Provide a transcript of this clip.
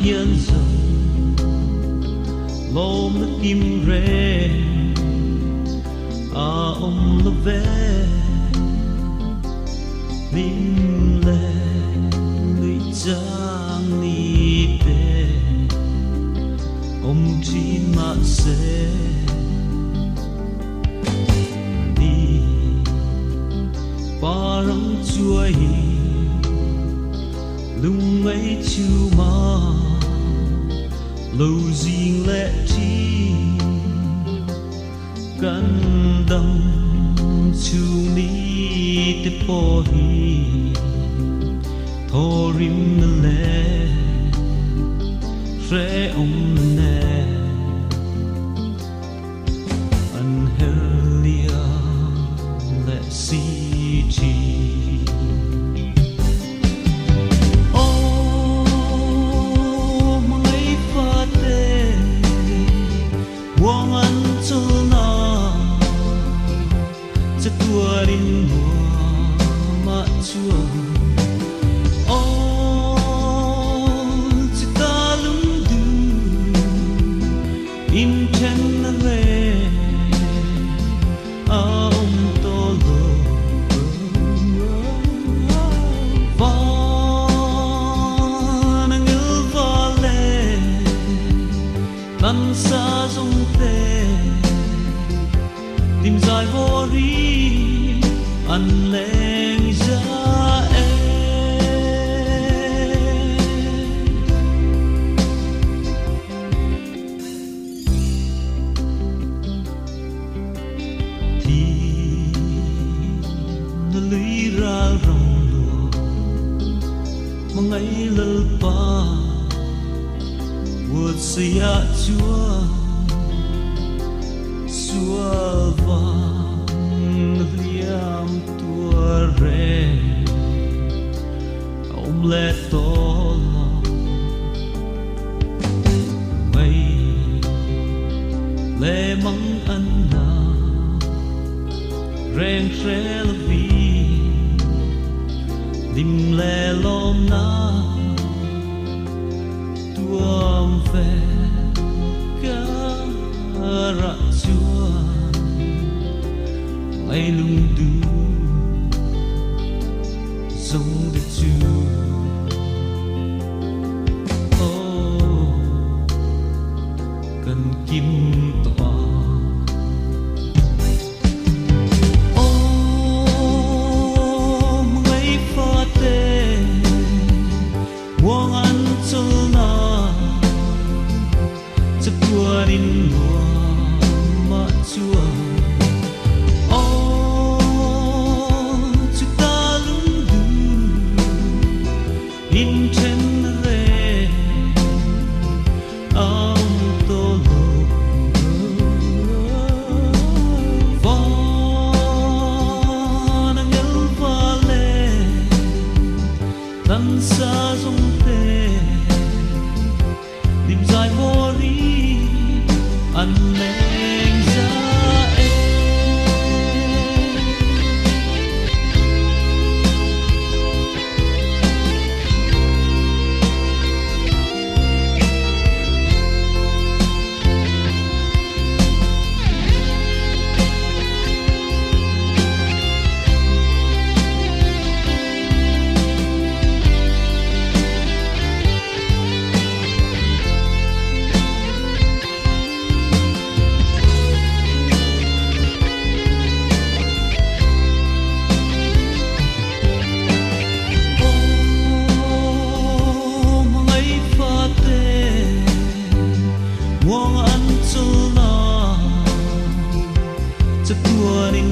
hiền dòng lôm nước kim rê ông lấp về lim lệ người giang ni tê ông chỉ mà sẽ đi qua răng chuối lung ấy chiều mà lâu riêng lệ chi căn đâm chiều ni te po hi thô rim lệ rẽ ông nè anh helia lệ si chi Tuarin mua chua ta lung du in chen re ông to lo va nang il vale tan sa dung te tìm dài vô ri anh lên ra thì nó lưới ra rong lùa mà ngày lơ pa vượt xia chúa xua vàng liam tua re ông lệ to mây lệ mắng anh na rèn tre la vi lim lệ lom na tuam về cả ra chúa ai lung du giống được chưa cần kim tỏa mấy pha tê buông ăn cho na chắc qua đến mùa mà chua in chen re ông to lo va nang el vale tan sa dung te dim dài vô ri anh lên ra Buông ăn cho na chắc tua đến